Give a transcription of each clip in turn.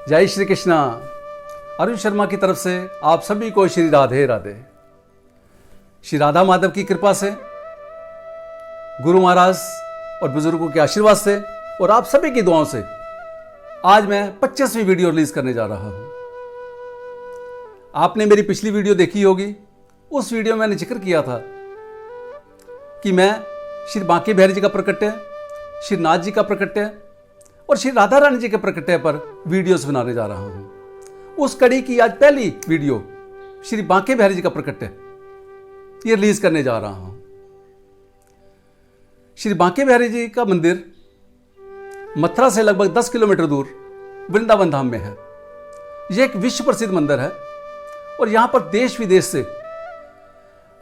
जय श्री कृष्णा। अरुण शर्मा की तरफ से आप सभी को श्री राधे राधे। श्री राधा माधव की कृपा से, गुरु महाराज और बुजुर्गों के आशीर्वाद से और आप सभी की दुआओं से आज मैं 25वीं वीडियो रिलीज करने जा रहा हूं। आपने मेरी पिछली वीडियो देखी होगी। उस वीडियो में मैंने जिक्र किया था कि मैं श्री बांके बिहारी जी का प्रकट्य, श्री नाथ जी का प्रकट्य और श्री राधा रानी जी के प्रकट्य पर वीडियोस बनाने जा रहा हूं। उस कड़ी की आज पहली वीडियो श्री बांके बिहारी जी का प्रकट्य ये रिलीज करने जा रहा हूं। श्री बांके बिहारी जी का मंदिर मथुरा से लगभग 10 किलोमीटर दूर वृंदावन धाम में है। यह एक विश्व प्रसिद्ध मंदिर है और यहां पर देश विदेश से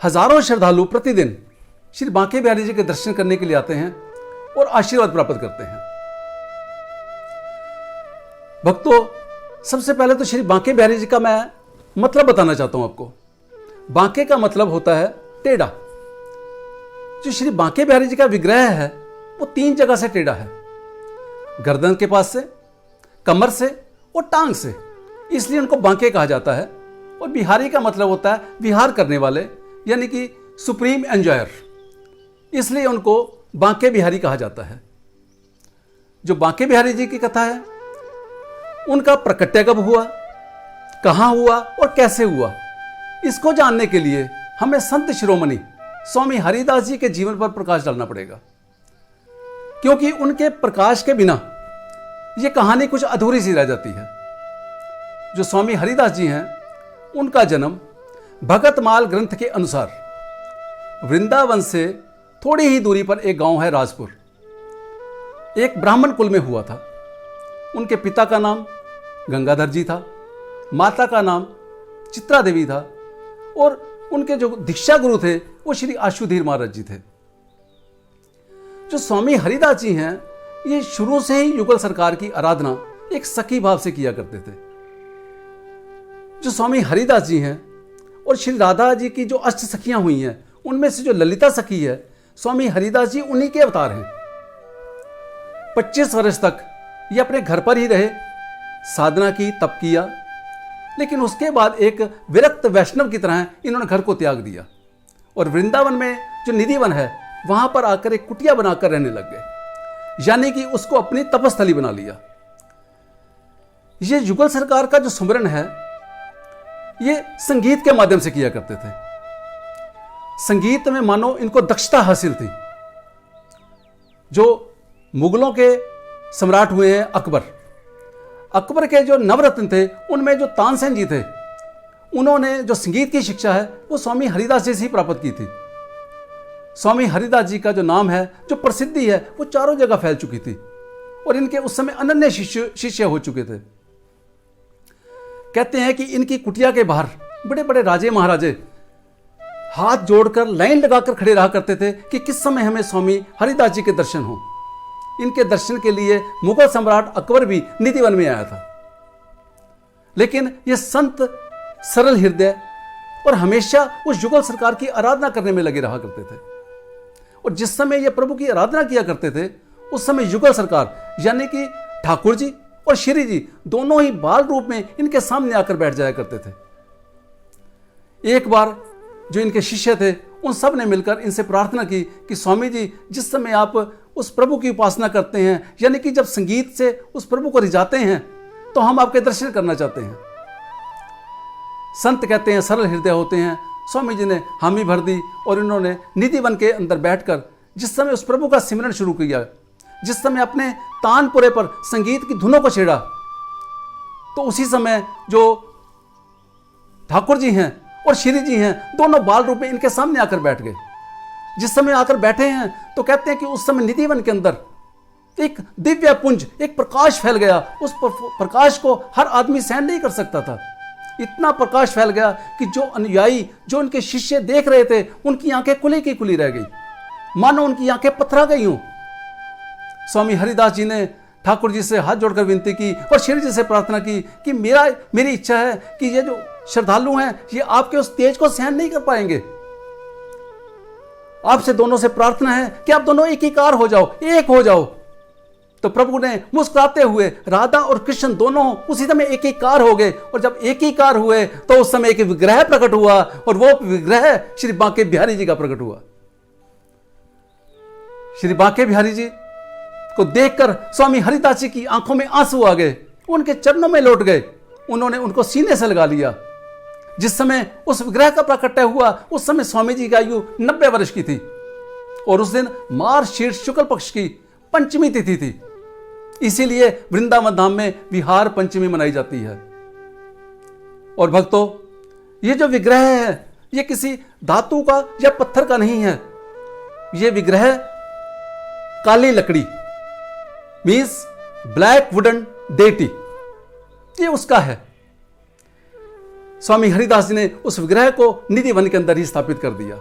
हजारों श्रद्धालु प्रतिदिन श्री बांके बिहारी जी के दर्शन करने के लिए आते हैं और आशीर्वाद प्राप्त करते हैं। भक्तों, सबसे पहले तो श्री बांके बिहारी जी का मैं मतलब बताना चाहता हूं आपको। बांके का मतलब होता है टेढ़ा। जो श्री बांके बिहारी जी का विग्रह है वो 3 जगह से टेढ़ा है, गर्दन के पास से, कमर से और टांग से, इसलिए उनको बांके कहा जाता है। और बिहारी का मतलब होता है विहार करने वाले, यानी कि सुप्रीम एंजॉयर, इसलिए उनको बांके बिहारी कहा जाता है। जो बांके बिहारी जी की कथा है उनका प्रकट्य कब हुआ, कहां हुआ और कैसे हुआ, इसको जानने के लिए हमें संत शिरोमणि स्वामी हरिदास जी के जीवन पर प्रकाश डालना पड़ेगा, क्योंकि उनके प्रकाश के बिना यह कहानी कुछ अधूरी सी रह जाती है। जो स्वामी हरिदास जी हैं उनका जन्म भगतमाल ग्रंथ के अनुसार वृंदावन से थोड़ी ही दूरी पर एक गांव है राजपुर, एक ब्राह्मण कुल में हुआ था। उनके पिता का नाम गंगाधर जी था, माता का नाम चित्रा देवी था और उनके जो दीक्षा गुरु थे वो श्री आशुधीर महाराज जी थे। जो स्वामी हरिदास जी हैं ये शुरू से ही युगल सरकार की आराधना एक सखी भाव से किया करते थे। जो स्वामी हरिदास जी हैं और श्री राधा जी की जो अष्ट सखियां हुई हैं उनमें से जो ललिता सखी है, स्वामी हरिदास जी उन्हीं के अवतार हैं। 25 वर्ष तक ये अपने घर पर ही रहे, साधना की, तप किया, लेकिन उसके बाद एक विरक्त वैष्णव की तरह इन्होंने घर को त्याग दिया और वृंदावन में जो निधिवन है वहां पर आकर एक कुटिया बनाकर रहने लग गए, यानी कि उसको अपनी तपस्थली बना लिया। ये युगल सरकार का जो सुमरन है ये संगीत के माध्यम से किया करते थे। संगीत में मानो इनको दक्षता हासिल थी। जो मुगलों के सम्राट हुए हैं अकबर के जो नवरत्न थे उनमें जो तानसेन जी थे उन्होंने जो संगीत की शिक्षा है वो स्वामी हरिदास जी से ही प्राप्त की थी। स्वामी हरिदास जी का जो नाम है, जो प्रसिद्धि है, वो चारों जगह फैल चुकी थी और इनके उस समय अनन्य शिष्य हो चुके थे। कहते हैं कि इनकी कुटिया के बाहर बड़े बड़े राजे महाराजे हाथ जोड़कर लाइन लगाकर खड़े रहा करते थे कि किस समय हमें स्वामी हरिदास जी के दर्शन हो। इनके दर्शन के लिए मुगल सम्राट अकबर भी निधिवन में आया था, लेकिन ये संत सरल हृदय और हमेशा उस युगल सरकार की आराधना करने में लगे रहा करते थे। और जिस समय ये प्रभु की आराधना किया करते थे उस समय युगल सरकार यानी कि ठाकुर जी और श्री जी दोनों ही बाल रूप में इनके सामने आकर बैठ जाया करते थे। एक बार जो इनके शिष्य थे उन सब ने मिलकर इनसे प्रार्थना की कि स्वामी जी, जिस समय आप उस प्रभु की उपासना करते हैं, यानी कि जब संगीत से उस प्रभु को रिझाते हैं, तो हम आपके दर्शन करना चाहते हैं। संत कहते हैं सरल हृदय होते हैं। स्वामी जी ने हामी भर दी और इन्होंने निधिवन के अंदर बैठकर जिस समय उस प्रभु का सिमरन शुरू किया, जिस समय अपने तानपुरे पर संगीत की धुनों को छेड़ा, तो उसी समय जो ठाकुर जी हैं और श्री जी हैं दोनों बाल रूप में इनके सामने आकर बैठ गए। जिस समय आकर बैठे हैं तो कहते हैं कि उस समय निधिवन के अंदर एक दिव्य पुंज, एक प्रकाश फैल गया। उस प्रकाश को हर आदमी सहन नहीं कर सकता था। इतना प्रकाश फैल गया कि जो अनुयायी, जो उनके शिष्य देख रहे थे, उनकी आंखें खुली की खुली रह गई, मानो उनकी आंखें पथरा गई हों। स्वामी हरिदास जी ने ठाकुर जी से हाथ जोड़कर विनती की और श्री जी से प्रार्थना की कि मेरी इच्छा है कि ये जो श्रद्धालु हैं ये आपके उस तेज को सहन नहीं कर पाएंगे। आपसे दोनों से प्रार्थना है कि आप दोनों एक ही कार हो जाओ, एक हो जाओ। तो प्रभु ने मुस्कुराते हुए राधा और कृष्ण दोनों उसी समय एक ही कार हो गए, और जब एक ही कार हुए तो उस समय एक विग्रह प्रकट हुआ, और वो विग्रह श्री बांके बिहारी जी का प्रकट हुआ। श्री बांके बिहारी जी को देखकर स्वामी हरिदास जी की आंखों में आंसू आ गए, उनके चरणों में लौट गए, उन्होंने उनको सीने से लगा लिया। जिस समय उस विग्रह का प्रकट हुआ उस समय स्वामी जी की आयु 90 वर्ष की थी, और उस दिन मार्गशीर्ष शुक्ल पक्ष की पंचमी तिथि थी। इसीलिए वृंदावन धाम में विहार पंचमी मनाई जाती है। और भक्तों, ये जो विग्रह है ये किसी धातु का या पत्थर का नहीं है, ये विग्रह काली लकड़ी मीन्स ब्लैक वुडन डेटी, ये उसका है। स्वामी हरिदास जी ने उस विग्रह को निधि वन के अंदर ही स्थापित कर दिया।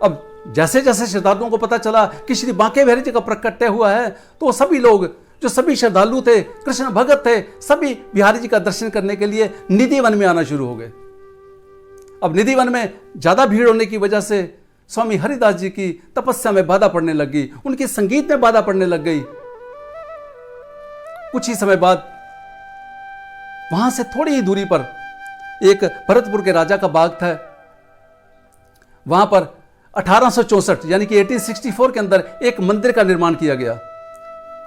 अब जैसे जैसे श्रद्धालुओं को पता चला कि श्री बांके बिहारी जी का प्रकट्य हुआ है, तो सभी लोग जो सभी श्रद्धालु थे, कृष्ण भगत थे, सभी बिहारी जी का दर्शन करने के लिए निधि वन में आना शुरू हो गए। अब निधि वन में ज्यादा भीड़ होने की वजह से स्वामी हरिदास जी की तपस्या में बाधा पड़ने लग गई, उनके संगीत में बाधा पड़ने लग गई। कुछ ही समय बाद वहां से थोड़ी ही दूरी पर एक भरतपुर के राजा का बाग था। वहां पर 1864 यानी कि 1864 के अंदर एक मंदिर का निर्माण किया गया,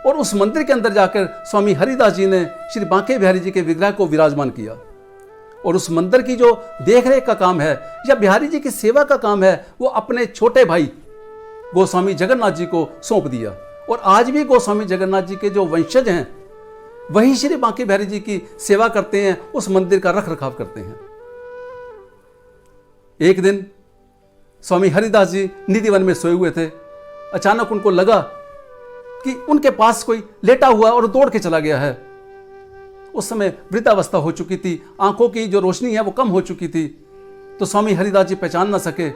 और उस मंदिर के अंदर जाकर स्वामी हरिदास जी ने श्री बांके बिहारी जी के विग्रह को विराजमान किया, और उस मंदिर की जो देखरेख का काम है या बिहारी जी की सेवा का काम है वो अपने छोटे भाई गोस्वामी जगन्नाथ जी को सौंप दिया। और आज भी गोस्वामी जगन्नाथ जी के जो वंशज हैं वही श्री बांके बिहारी जी की सेवा करते हैं, उस मंदिर का रख रखाव करते हैं। एक दिन स्वामी हरिदास जी निधि वन में सोए हुए थे। अचानक उनको लगा कि उनके पास कोई लेटा हुआ और दौड़ के चला गया है। उस समय वृद्धावस्था हो चुकी थी, आंखों की जो रोशनी है वो कम हो चुकी थी, तो स्वामी हरिदास जी पहचान ना सके।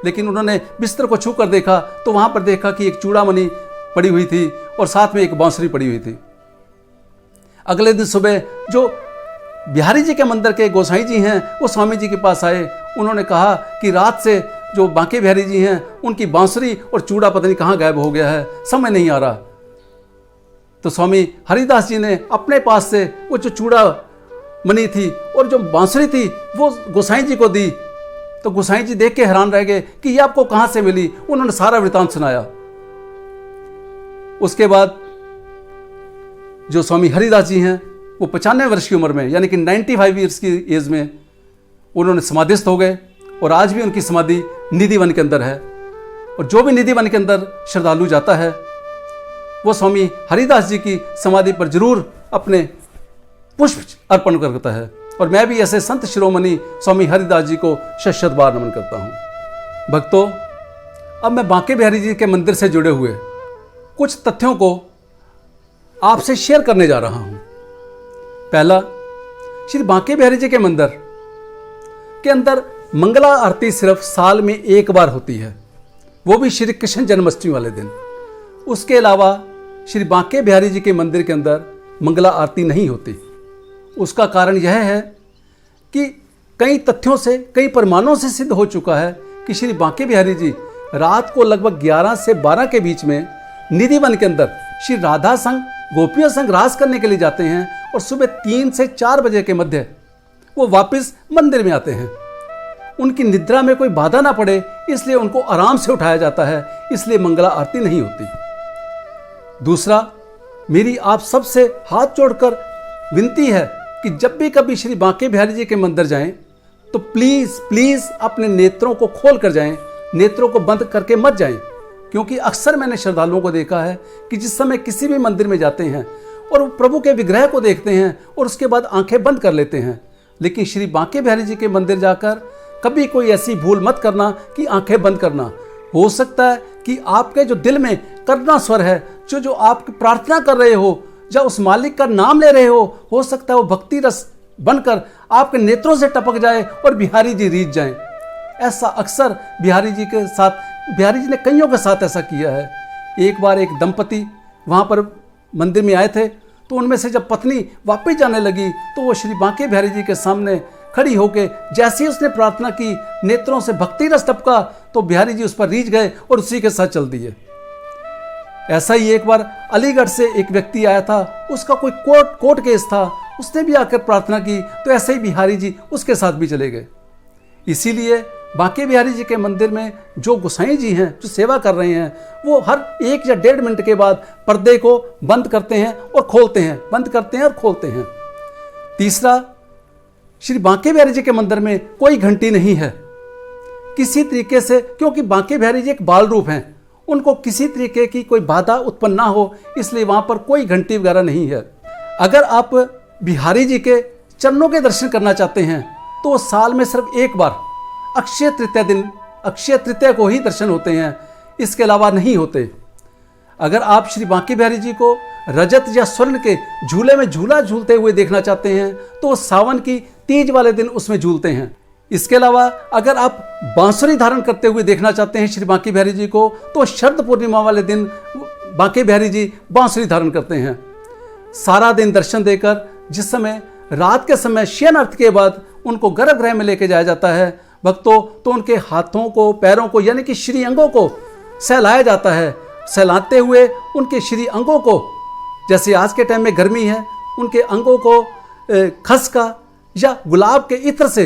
लेकिन उन्होंने बिस्तर को छू कर देखा तो वहां पर देखा कि एक चूड़ामणि पड़ी हुई थी और साथ में एक बांसुरी पड़ी हुई थी। अगले दिन सुबह जो बिहारी जी के मंदिर के गोसाई जी हैं वो स्वामी जी के पास आए। उन्होंने कहा कि रात से जो बांके बिहारी जी हैं उनकी बांसुरी और चूड़ा पता नहीं कहाँ गायब हो गया है, समझ नहीं आ रहा। तो स्वामी हरिदास जी ने अपने पास से वो जो चूड़ा मणि थी और जो बांसुरी थी वो गोसाई जी को दी। तो गोसाई जी देख के हैरान रह गए कि ये आपको कहाँ से मिली। उन्होंने सारा वृतांत सुनाया। उसके बाद जो स्वामी हरिदास जी हैं वो 95 वर्ष की उम्र में यानी कि 95 ईयर्स की एज में उन्होंने समाधिस्थ हो गए, और आज भी उनकी समाधि निधि वन के अंदर है। और जो भी निधि वन के अंदर श्रद्धालु जाता है वो स्वामी हरिदास जी की समाधि पर जरूर अपने पुष्प अर्पण करता है। और मैं भी ऐसे संत शिरोमणि स्वामी हरिदास जी को शत बार नमन करता हूँ। भक्तों, अब मैं बांके बिहारी जी के मंदिर से जुड़े हुए कुछ तथ्यों को आपसे शेयर करने जा रहा हूँ। पहला, श्री बांके बिहारी जी के मंदिर के अंदर मंगला आरती सिर्फ साल में एक बार होती है, वो भी श्री कृष्ण जन्माष्टमी वाले दिन। उसके अलावा श्री बांके बिहारी जी के मंदिर के अंदर मंगला आरती नहीं होती। उसका कारण यह है कि कई तथ्यों से, कई प्रमाणों से सिद्ध हो चुका है कि श्री बांके बिहारी जी रात को लगभग 11 से 12 के बीच में निधि वन के अंदर श्री राधा संग गोपियों संग रास करने के लिए जाते हैं, और सुबह 3 से 4 बजे के मध्य वो वापस मंदिर में आते हैं। उनकी निद्रा में कोई बाधा ना पड़े इसलिए उनको आराम से उठाया जाता है, इसलिए मंगला आरती नहीं होती। दूसरा, मेरी आप सबसे हाथ जोड़कर विनती है कि जब भी कभी श्री बांके बिहारी जी के मंदिर जाएं तो प्लीज प्लीज अपने नेत्रों को खोल कर जाएं, नेत्रों को बंद करके मत जाएं। क्योंकि अक्सर मैंने श्रद्धालुओं को देखा है कि जिस समय किसी भी मंदिर में जाते हैं और प्रभु के विग्रह को देखते हैं और उसके बाद आंखें बंद कर लेते हैं, लेकिन श्री बांके बिहारी जी के मंदिर जाकर कभी कोई ऐसी भूल मत करना कि आंखें बंद करना। हो सकता है कि आपके जो दिल में करना स्वर है, जो आप प्रार्थना कर रहे हो या उस मालिक का नाम ले रहे हो सकता है वो भक्ति रस बनकर आपके नेत्रों से टपक जाए और बिहारी जी रीझ जाएं। ऐसा अक्सर बिहारी जी के साथ, बिहारी जी ने कईयों के साथ ऐसा किया है। एक बार एक दंपति वहाँ पर मंदिर में आए थे, तो उनमें से जब पत्नी वापस जाने लगी तो वो श्री बांके बिहारी जी के सामने खड़ी होके जैसे ही उसने प्रार्थना की, नेत्रों से भक्ति रस टपका तो बिहारी जी उस पर रीझ गए और उसी के साथ चल दिए। ऐसा ही एक बार अलीगढ़ से एक व्यक्ति आया था, उसका कोई कोर्ट केस था, उसने भी आकर प्रार्थना की, तो ऐसे ही बिहारी जी उसके साथ भी चले गए। इसीलिए बांके बिहारी जी के मंदिर में जो गोसाई जी हैं, जो सेवा कर रहे हैं, वो हर 1 या 1.5 मिनट के बाद पर्दे को बंद करते हैं और खोलते हैं, बंद करते हैं और खोलते हैं। तीसरा, श्री बांके बिहारी जी के मंदिर में कोई घंटी नहीं है किसी तरीके से, क्योंकि बांके बिहारी जी एक बाल रूप हैं, उनको किसी तरीके की कोई बाधा उत्पन्न ना हो, इसलिए वहाँ पर कोई घंटी वगैरह नहीं है। अगर आप बिहारी जी के चरणों के दर्शन करना चाहते हैं तो साल में सिर्फ एक बार अक्षय तृतीया को ही दर्शन होते हैं, इसके अलावा नहीं होते। अगर आप श्री बांके बिहारी जी को रजत या स्वर्ण के झूले में झूला झूलते हुए देखना चाहते हैं तो सावन की तीज वाले दिन उसमें झूलते हैं। इसके अलावा अगर आप बांसुरी धारण करते हुए देखना चाहते हैं श्री बांके बिहारी जी को, तो शरद पूर्णिमा वाले दिन बांके बिहारी जी बांसुरी धारण करते हैं। सारा दिन दर्शन देकर जिस समय रात के समय शयन अर्थ के बाद उनको गर्भगृह में लेके जाया जाता है भक्तों, तो उनके हाथों को, पैरों को, यानी कि श्री अंगों को सहलाया जाता है। सहलाते हुए उनके श्री अंगों को, जैसे आज के टाइम में गर्मी है, उनके अंगों को खसका या गुलाब के इत्र से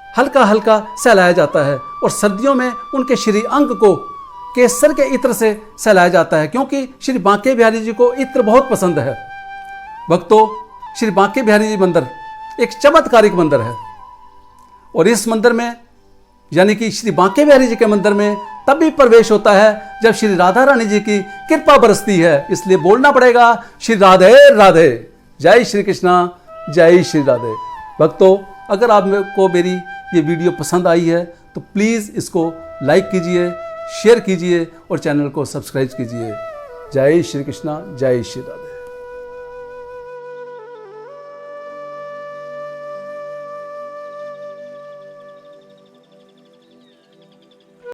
हल्का हल्का सहलाया जाता है, और सर्दियों में उनके श्री अंग को केसर के इत्र से सहलाया जाता है, क्योंकि श्री बांके बिहारी जी को इत्र बहुत पसंद है। भक्तों, श्री बांके बिहारी जी मंदिर एक चमत्कारिक मंदिर है, और इस मंदिर में यानी कि श्री बांके बिहारी जी के मंदिर में तभी प्रवेश होता है जब श्री राधा रानी जी की कृपा बरसती है। इसलिए बोलना पड़ेगा श्री राधे राधे, जय श्री कृष्णा, जय श्री राधे। भक्तों, अगर आपको मेरी ये वीडियो पसंद आई है तो प्लीज़ इसको लाइक कीजिए, शेयर कीजिए और चैनल को सब्सक्राइब कीजिए। जय श्री कृष्णा, जय श्री राधे।